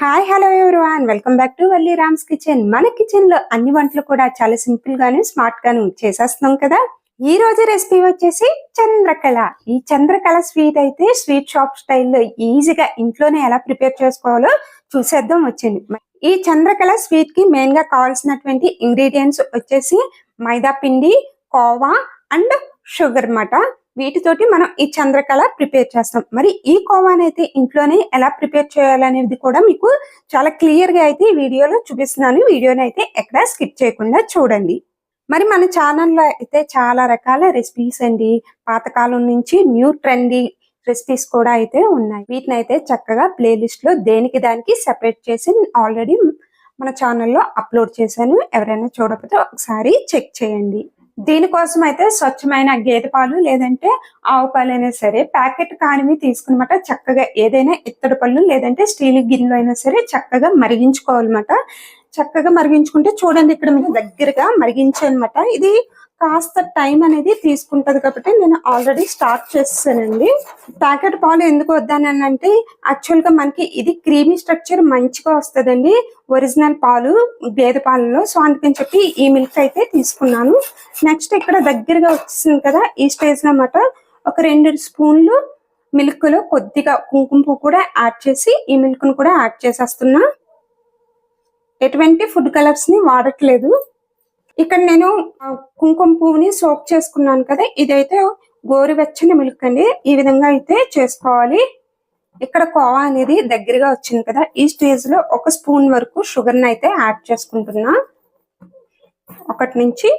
Hi hello everyone welcome back to Valli Rams kitchen. మన kitchen లో అన్ని వంటలు కూడా చాలా సింపుల్ గాను స్మార్ట్ గాను చేసేస్తున్నాం కదా. ఈ రోజు రెసిపీ వచ్చేసి చంద్రకళ. ఈ చంద్రకళ స్వీట్ అయితే స్వీట్ షాప్ స్టైల్లో ఈజీగా ఇంట్లోనే ఎలా ప్రిపేర్ చేసుకోవాలో చూసేద్దాం వచ్చింది. ఈ చంద్రకళ స్వీట్ కి మెయిన్ గా కావాల్సినటువంటి ఇంగ్రీడియంట్స్ వచ్చేసి మైదా పిండి, కోవా అండ్ షుగర్ అన్నమాట. వీటితోటి మనం ఈ చంద్రకళ ప్రిపేర్ చేస్తాం. మరి ఈ కోవాని అయితే ఇంట్లోనే ఎలా ప్రిపేర్ చేయాలనేది కూడా మీకు చాలా క్లియర్ గా అయితే ఈ వీడియోలో చూపిస్తున్నాను. వీడియోని అయితే ఎక్కడ స్కిప్ చేయకుండా చూడండి. మరి మన ఛానల్లో అయితే చాలా రకాల రెసిపీస్ అండి, పాతకాలం నుంచి న్యూ ట్రెండీ రెసిపీస్ కూడా అయితే ఉన్నాయి. వీటిని అయితే చక్కగా ప్లేలిస్ట్ లో దేనికి దానికి సెపరేట్ చేసి ఆల్రెడీ మన ఛానల్లో అప్లోడ్ చేశాను. ఎవరైనా చూడకపోతే ఒకసారి చెక్ చేయండి. దీనికోసం అయితే స్వచ్ఛమైన గేదె పాలు లేదంటే ఆవు పాలు అయినా సరే ప్యాకెట్ కానివి తీసుకున్నమాట. చక్కగా ఏదైనా ఇత్తడి పళ్ళు లేదంటే స్టీల్ గిన్నెలు అయినా సరే చక్కగా మరిగించుకోవాలన్నమాట. చక్కగా మరిగించుకుంటే చూడండి, ఇక్కడ మీకు దగ్గరగా మరిగించానమాట. ఇది కాస్త టైం అనేది తీసుకుంటది కాబట్టి నేను ఆల్రెడీ స్టార్ట్ చేస్తానండి. ప్యాకెట్ పాలు ఎందుకు వద్దానంటే యాక్చువల్ గా మనకి ఇది క్రీమీ స్ట్రక్చర్ మంచిగా వస్తుందండి ఒరిజినల్ పాలు గేదె పాలలో. సో అందుకని చెప్పి ఈ మిల్క్ అయితే తీసుకున్నాను. నెక్స్ట్ ఇక్కడ దగ్గరగా వచ్చేసింది కదా, ఈ స్టేజ్ లో అన్నమాట ఒక 2 స్పూన్లు మిల్క్ లో కొద్దిగా కుంకుమ పువ్వు కూడా యాడ్ చేసి ఈ మిల్క్ ను కూడా యాడ్ చేసేస్తున్నా. ఎటువంటి ఫుడ్ కలర్స్ ని వాడట్లేదు. ఇక్కడ నేను కుంకుమ పువ్వుని సోక్ చేసుకున్నాను కదా, ఇదైతే గోరువెచ్చని మిల్క్ అండి. ఈ విధంగా అయితే చేసుకోవాలి. ఇక్కడ కోవా అనేది దగ్గరగా వచ్చింది కదా, ఈ స్టేజ్ లో 1 స్పూన్ వరకు షుగర్ ని అయితే యాడ్ చేసుకుంటున్నా. 1 నుంచి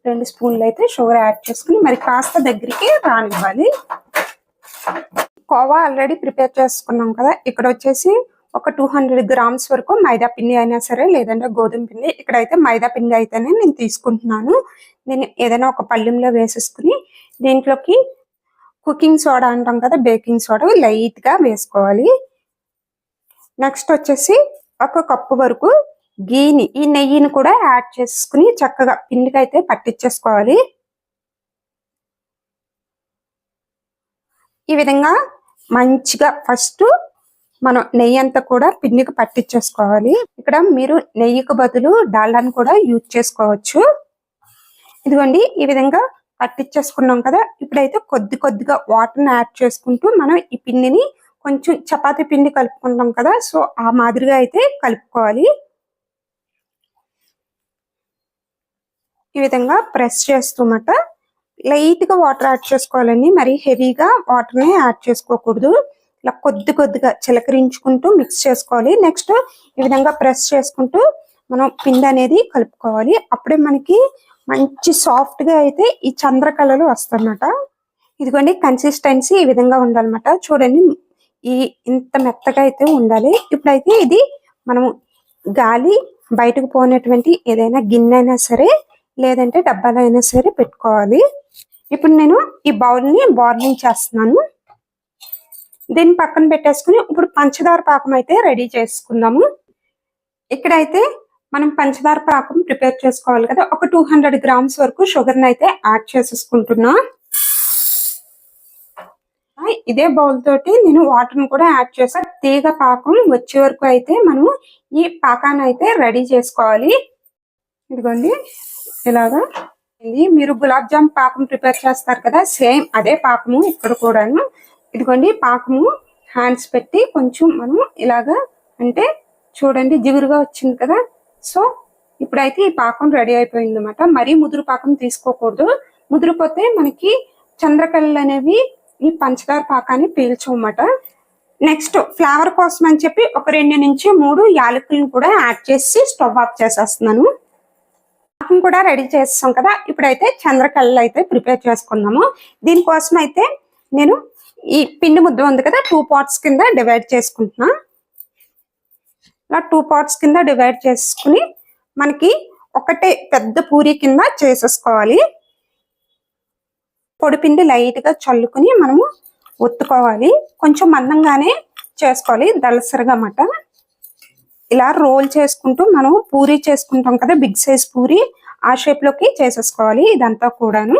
2 స్పూన్లు అయితే షుగర్ యాడ్ చేసుకుని మరి కాస్త దగ్గరికి రానివ్వాలి. కోవా ఆల్రెడీ ప్రిపేర్ చేసుకున్నాం కదా. ఇక్కడ వచ్చేసి ఒక 200 గ్రామ్స్ వరకు మైదా పిండి అయినా సరే లేదంటే గోధుమ పిండి. ఇక్కడైతే మైదా పిండి అయితేనే నేను తీసుకుంటున్నాను. నేను ఏదైనా ఒక పళ్ళెంలో వేసేసుకుని దీంట్లోకి కుకింగ్ సోడా అంటాం కదా, బేకింగ్ సోడా లైట్ గా వేసుకోవాలి. నెక్స్ట్ వచ్చేసి 1 కప్పు వరకు గీని, ఈ నెయ్యిని కూడా యాడ్ చేసుకుని చక్కగా పిండికి అయితే పట్టించేసుకోవాలి. ఈ విధంగా మంచిగా ఫస్ట్ మనం నెయ్యి అంతా కూడా పిండికి పట్టించేసుకోవాలి. ఇక్కడ మీరు నెయ్యికి బదులు డాల్డాని కూడా యూజ్ చేసుకోవచ్చు. ఇదిగోండి, ఈ విధంగా పట్టించేసుకున్నాం కదా. ఇప్పుడైతే కొద్దిగా వాటర్ని యాడ్ చేసుకుంటూ మనం ఈ పిండిని కొంచెం చపాతీ పిండి కలుపుకుంటాం కదా, సో ఆ మాదిరిగా అయితే కలుపుకోవాలి. ఈ విధంగా ప్రెస్ చేస్తూమాట లైట్ గా వాటర్ యాడ్ చేసుకోవాలండి. మరి హెవీగా వాటర్ ని యాడ్ చేసుకోకూడదు. ఇలా కొద్దిగా చిలకరించుకుంటూ మిక్స్ చేసుకోవాలి. నెక్స్ట్ ఈ విధంగా ప్రెస్ చేసుకుంటూ మనం పిండి అనేది కలుపుకోవాలి. అప్పుడే మనకి మంచి సాఫ్ట్ గా అయితే ఈ చంద్రకళలు వస్తాయన్నమాట. ఇదిగోండి, కన్సిస్టెన్సీ ఈ విధంగా ఉండాలన్నమాట. చూడండి, ఇంత మెత్తగా అయితే ఉండాలి. ఇప్పుడైతే ఇది మనం గాలి బయటకు పోయినటువంటి ఏదైనా గిన్నె అయినా సరే లేదంటే డబ్బాలో అయినా సరే పెట్టుకోవాలి. ఇప్పుడు నేను ఈ బౌల్ని బాయిలింగ్ చేస్తున్నాను. దీన్ని పక్కన పెట్టేసుకుని ఇప్పుడు పంచదార పాకం అయితే రెడీ చేసుకుందాము. ఇక్కడైతే మనం పంచదార పాకం ప్రిపేర్ చేసుకోవాలి కదా. ఒక 200 గ్రామ్స్ వరకు షుగర్ని అయితే యాడ్ చేసేసుకుంటున్నా. ఇదే బౌల్ తోటి నేను వాటర్ని కూడా యాడ్ చేసా. తీగ పాకం వచ్చే వరకు అయితే మనం ఈ పాకాన్ని అయితే రెడీ చేసుకోవాలి. ఇదిగోండి, ఇలాగా మీరు గులాబ్ జామ్ పాకం ప్రిపేర్ చేస్తారు కదా, సేమ్ అదే పాకము ఇక్కడ కూడాను. ఇదిగోండి, పాకము హ్యాండ్స్ పెట్టి కొంచెం మనం ఇలాగా అంటే చూడండి జిగురుగా వచ్చింది కదా. సో ఇప్పుడైతే ఈ పాకం రెడీ అయిపోయింది అన్నమాట. మరీ ముదురు పాకం తీసుకోకూడదు. ముదిరిపోతే మనకి చంద్రకళలు అనేవి ఈ పంచదార పాకాన్ని పీల్చవన్నమాట. నెక్స్ట్ ఫ్లేవర్ కోసం అని చెప్పి ఒక 2 నుంచి 3 యాలకులను కూడా యాడ్ చేసి స్టవ్ ఆఫ్ చేసేస్తున్నాను. పాకం కూడా రెడీ చేస్తాం కదా. ఇప్పుడైతే చంద్రకళలు అయితే ప్రిపేర్ చేసుకున్నాము. దీనికోసం అయితే నేను ఈ పిండి ముద్ద ఉంది కదా, 2 పార్ట్స్ కింద డివైడ్ చేసుకుంటున్నా. ఇలా 2 పార్ట్స్ కింద డివైడ్ చేసుకుని మనకి ఒకటే పెద్ద పూరి కింద చేసేసుకోవాలి. పొడి పిండి లైట్ గా చల్లుకుని మనము ఒత్తుకోవాలి. కొంచెం మందంగానే చేసుకోవాలి, దళసరిగా అన్నమాట. ఇలా రోల్ చేసుకుంటూ మనం పూరి చేసుకుంటాం కదా, బిగ్ సైజ్ పూరి, ఆ షేప్ లోకి చేసేసుకోవాలి ఇదంతా కూడాను.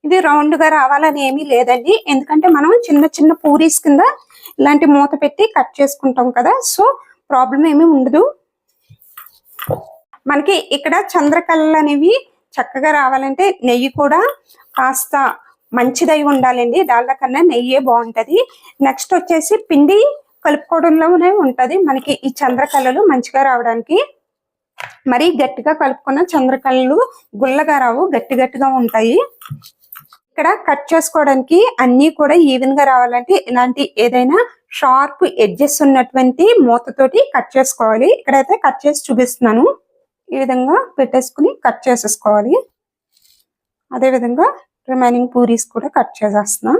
ఇది రౌండ్ గా రావాలని ఏమీ లేదండి, ఎందుకంటే మనం చిన్న చిన్న పూరీస్ కింద ఇలాంటి మూత పెట్టి కట్ చేసుకుంటాం కదా, సో ప్రాబ్లం ఏమీ ఉండదు. మనకి ఇక్కడ చంద్రకళలు అనేవి చక్కగా రావాలంటే నెయ్యి కూడా కాస్త మంచిదై ఉండాలండి, డాల్డా కన్నా నెయ్యే బాగుంటది. నెక్స్ట్ వచ్చేసి పిండి కలుపుకోవడంలోనే ఉంటది మనకి ఈ చంద్రకళలు మంచిగా రావడానికి. మరీ గట్టిగా కలుపుకున్న చంద్రకళలు గుల్లగా రావు, గట్టి గట్టిగా ఉంటాయి. ఇక్కడ కట్ చేసుకోవడానికి అన్ని కూడా ఈవెన్ గా రావాలంటే ఇలాంటి ఏదైనా షార్ప్ ఎడ్జెస్ ఉన్నటువంటి మూతతోటి కట్ చేసుకోవాలి. ఇక్కడైతే కట్ చేసి చూపిస్తున్నాను. ఈ విధంగా పెట్టేసుకుని కట్ చేసేసుకోవాలి. అదే విధంగా రిమైనింగ్ పూరీస్ కూడా కట్ చేసేస్తున్నాం.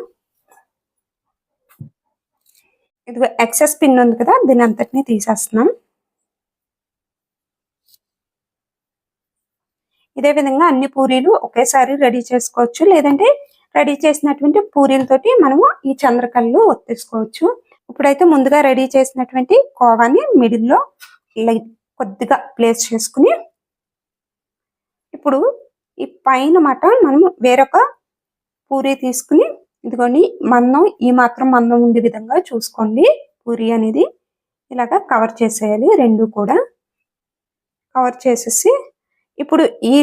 ఇది ఎక్సెస్ పిన్ ఉంది కదా, దీని అంతటిని తీసేస్తున్నాం. ఇదే విధంగా అన్ని పూరీలు ఒకేసారి రెడీ చేసుకోవచ్చు, లేదంటే రెడీ చేసినటువంటి పూరీలతోటి మనము ఈ చంద్రకళలు ఒత్తేసుకోవచ్చు. ఇప్పుడైతే ముందుగా రెడీ చేసినటువంటి కోవాని మిడిల్లో కొద్దిగా ప్లేస్ చేసుకుని ఇప్పుడు ఈ పైన మాట మనము వేరొక పూరీ తీసుకుని, ఇదిగోండి మందం ఈ మాత్రం మందం ఉండే విధంగా చూసుకోండి. పూరీ అనేది ఇలాగా కవర్ చేసేయాలి, రెండు కూడా కవర్ చేసేసి ఇప్పుడు ఈ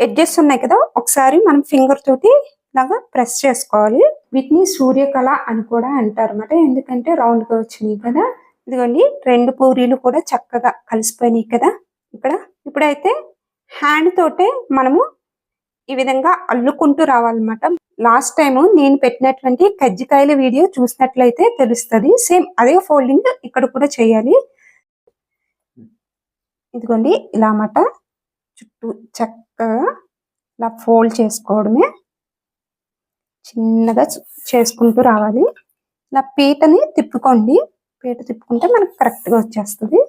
ఎడ్జెస్ ఉన్నాయి కదా, ఒకసారి మనం ఫింగర్ తోటి ఇలాగా ప్రెస్ చేసుకోవాలి. వీటిని సూర్యకళ అని కూడా అంటారు అన్నమాట, ఎందుకంటే రౌండ్ గా వచ్చినాయి కదా. ఇదిగోండి రెండు పూరీలు కూడా చక్కగా కలిసిపోయినాయి కదా ఇక్కడ. ఇప్పుడైతే హ్యాండ్ తోటే మనము ఈ విధంగా అల్లుకుంటూ రావాలన్నమాట. లాస్ట్ టైం నేను పెట్టినటువంటి కజ్జికాయల వీడియో చూసినట్లయితే తెలుస్తుంది. సేమ్ అదే ఫోల్డింగ్ ఇక్కడ కూడా చేయాలి. ఇదిగోండి ఇలా అన్నమాట, చుట్టూ చక్కగా ఇలా ఫోల్డ్ చేసుకోవడమే, చిన్నగా చేసుకుంటూ రావాలి. ఇలా పీటని తిప్పుకోండి, పీట తిప్పుకుంటే మనకు కరెక్ట్ గా వచ్చేస్తుంది.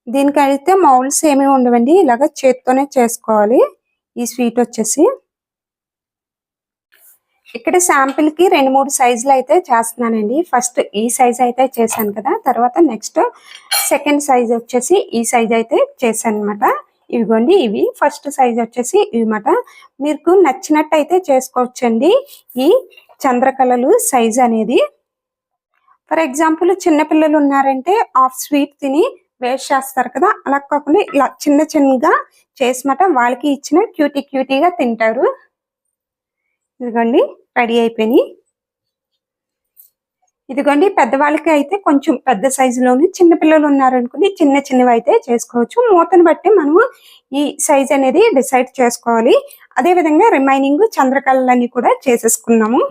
దీనికైతే మౌల్స్ ఏమీ ఉండవండి, ఇలాగ చేత్తోనే చేసుకోవాలి. ఈ స్వీట్ వచ్చేసి ఇక్కడ శాంపిల్ కి 2-3 సైజులు అయితే చేస్తున్నానండి. ఫస్ట్ ఈ సైజ్ అయితే చేశాను కదా, తర్వాత నెక్స్ట్ సెకండ్ సైజ్ వచ్చేసి ఈ సైజ్ అయితే చేశాను అనమాట. ఇవిగోండి ఇవి ఫస్ట్ సైజ్ వచ్చేసి ఇవన్నమాట. మీకు నచ్చినట్టు అయితే చేసుకోవచ్చండి ఈ చంద్రకళలు సైజ్ అనేది. ఫర్ ఎగ్జాంపుల్ చిన్నపిల్లలు ఉన్నారంటే హాఫ్ స్వీట్ తిని వేస్ట్ చేస్తారు కదా, అలా కాకుండా ఇలా చిన్న చిన్నగా చేసినమాట వాళ్ళకి ఇచ్చిన క్యూటీగా తింటారు. ఇదిగోండి రెడీ అయిపోయినాయి. ఇదిగోండి పెద్దవాళ్ళకి అయితే కొంచెం పెద్ద సైజులోని, చిన్నపిల్లలు ఉన్నారనుకుని చిన్న చిన్నవి అయితే చేసుకోవచ్చు. మూతను బట్టి మనము ఈ సైజ్ అనేది డిసైడ్ చేసుకోవాలి. అదే విధంగా రిమైనింగ్ చంద్రకళలన్నీ కూడా చేసేసుకున్నాము.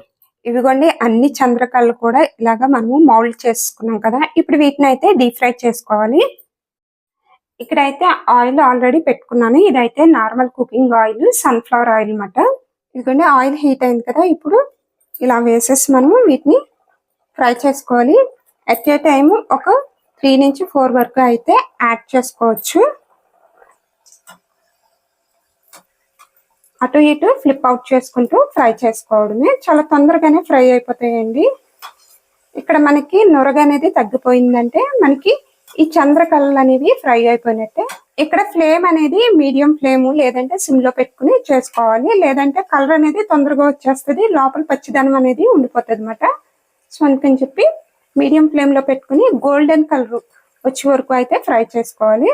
ఇవిగోండి అన్ని చంద్రకళలు కూడా ఇలాగా మనము మౌల్డ్ చేసుకున్నాం కదా. ఇప్పుడు వీటిని అయితే డీప్ ఫ్రై చేసుకోవాలి. ఇక్కడైతే ఆయిల్ ఆల్రెడీ పెట్టుకున్నాను. ఇదైతే normal cooking oil, sunflower oil అన్నమాట. ఇదిగోండి ఆయిల్ హీట్ అయింది కదా, ఇప్పుడు ఇలా వేసేసి మనము వీటిని ఫ్రై చేసుకోవాలి. అట్ ఏ టైమ్ ఒక 3 నుంచి 4 వరకు అయితే యాడ్ చేసుకోవచ్చు. అటు ఇటు ఫ్లిప్ అవుట్ చేసుకుంటూ ఫ్రై చేసుకోవడమే, చాలా తొందరగానే ఫ్రై అయిపోతాయండి. ఇక్కడ మనకి నొరగ అనేది తగ్గిపోయిందంటే మనకి ఈ చంద్రకళలు అనేవి ఫ్రై అయిపోయినట్టే. ఇక్కడ ఫ్లేమ్ అనేది మీడియం ఫ్లేమ్ లేదంటే సిమ్ లో పెట్టుకుని చేసుకోవాలి, లేదంటే కలర్ అనేది తొందరగా వచ్చేస్తుంది, లోపల పచ్చిదనం అనేది ఉండిపోతుంది అన్నమాట. సో అందుకని చెప్పి మీడియం ఫ్లేమ్ లో పెట్టుకుని గోల్డెన్ కలర్ వచ్చే వరకు అయితే ఫ్రై చేసుకోవాలి.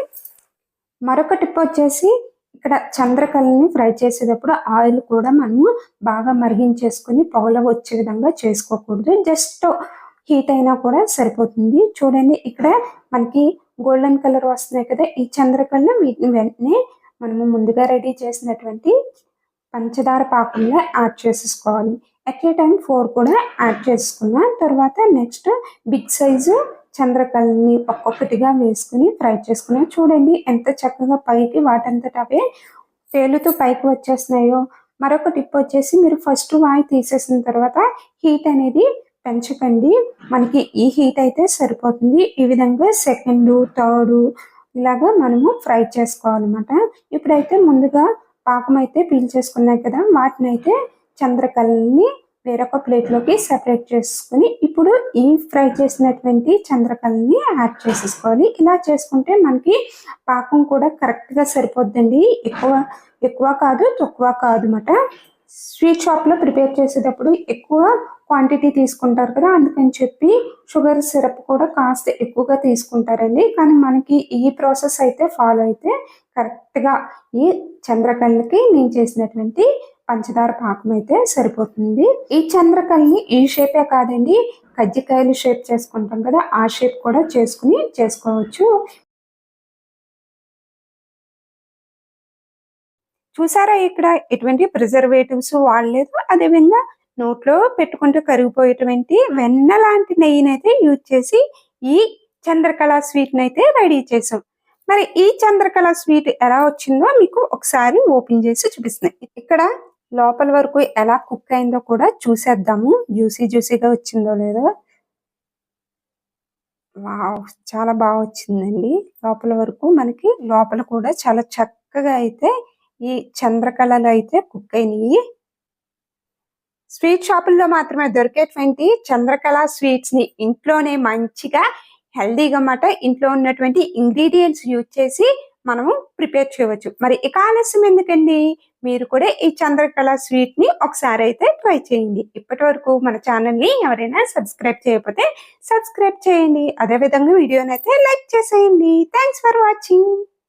మరొక టిప్ వచ్చేసి ఇక్కడ చంద్రకళని ఫ్రై చేసేటప్పుడు ఆయిల్ కూడా మనము బాగా మరిగించేసుకుని పొగలు వచ్చే విధంగా చేసుకోకూడదు, జస్ట్ హీట్ అయినా కూడా సరిపోతుంది. చూడండి ఇక్కడ మనకి గోల్డెన్ కలర్ వస్తున్నాయి కదా ఈ చంద్రకళ. వీటిని వెంటనే మనము ముందుగా రెడీ చేసినటువంటి పంచదార పాకంలో యాడ్ చేసేసుకోవాలి. అట్ ఏ టైం 4 కూడా యాడ్ చేసుకున్న తర్వాత నెక్స్ట్ బిగ్ సైజు చంద్రకళని ఒక్కొక్కటిగా వేసుకుని ఫ్రై చేసుకున్నాం. చూడండి ఎంత చక్కగా పైకి వాటంతట అవే తేలుతూ పైకి వచ్చేస్తున్నాయో. మరొక టిప్ వచ్చేసి మీరు ఫస్ట్ వాయి తీసేసిన తర్వాత హీట్ అనేది పెంచకండి, మనకి ఈ హీట్ అయితే సరిపోతుంది. ఈ విధంగా సెకండ్, థర్డ్ ఇలాగా మనము ఫ్రై చేసుకోవాలన్నమాట. ఇప్పుడైతే ముందుగా పాకం అయితే పీల్ చేసుకున్నాయి కదా, వాటిని అయితే చంద్రకళని వేరొక ప్లేట్లోకి సెపరేట్ చేసుకుని ఇప్పుడు ఈ ఫ్రై చేసినటువంటి చంద్రకళని యాడ్ చేసేసుకోవాలి. ఇలా చేసుకుంటే మనకి పాకం కూడా కరెక్ట్గా సరిపోద్దండి, ఎక్కువ కాదు తక్కువ కాదు అన్నమాట. స్వీట్ షాప్లో ప్రిపేర్ చేసేటప్పుడు ఎక్కువ క్వాంటిటీ తీసుకుంటారు కదా, అందుకని చెప్పి షుగర్ సిరప్ కూడా కాస్త ఎక్కువగా తీసుకుంటారండి. కానీ మనకి ఈ ప్రాసెస్ అయితే ఫాలో అయితే కరెక్ట్గా ఈ చంద్రకళకి నేను చేసినటువంటి పంచదార పాకం అయితే సరిపోతుంది. ఈ చంద్రకళని ఈ షేపే కాదండి, కజ్జికాయలు షేప్ చేసుకుంటాం కదా, ఆ షేప్ కూడా చేసుకోవచ్చు. చూసారా, ఇక్కడ ఎటువంటి ప్రిజర్వేటివ్స్ వాడలేదు. అదేవిధంగా నోట్లో పెట్టుకుంటే కరిగిపోయేటువంటి వెన్న లాంటి నెయ్యినైతే యూజ్ చేసి ఈ చంద్రకళ స్వీట్ని అయితే రెడీ చేసాం. మరి ఈ చంద్రకళ స్వీట్ ఎలా వచ్చిందో మీకు ఒకసారి ఓపెన్ చేసి చూపిస్తున్నాయి. ఇక్కడ లోపల వరకు ఎలా కుక్ అయిందో కూడా చూసేద్దాము, జ్యూసీగా వచ్చిందో లేదో. వావ్, చాలా బాగా వచ్చిందండి. లోపల వరకు మనకి లోపల కూడా చాలా చక్కగా అయితే ఈ చంద్రకళలు అయితే కుక్ అయినాయి. స్వీట్ షాపుల్లో మాత్రమే దొరికేటువంటి చంద్రకళ స్వీట్స్ ని ఇంట్లోనే మంచిగా హెల్దీగా మాట ఇంట్లో ఉన్నటువంటి ఇంగ్రీడియంట్స్ యూజ్ చేసి మనము ప్రిపేర్ చేయవచ్చు. మరి ఇక ఆలస్యం ఎందుకండి, మీరు కూడా ఈ చంద్రకళ స్వీట్ ని ఒకసారి అయితే ట్రై చేయండి. ఇప్పటి వరకు మన ఛానల్ ని ఎవరైనా సబ్స్క్రైబ్ చేయకపోతే సబ్స్క్రైబ్ చేయండి. అదేవిధంగా వీడియోని అయితే లైక్ చేసేయండి. Thanks for watching.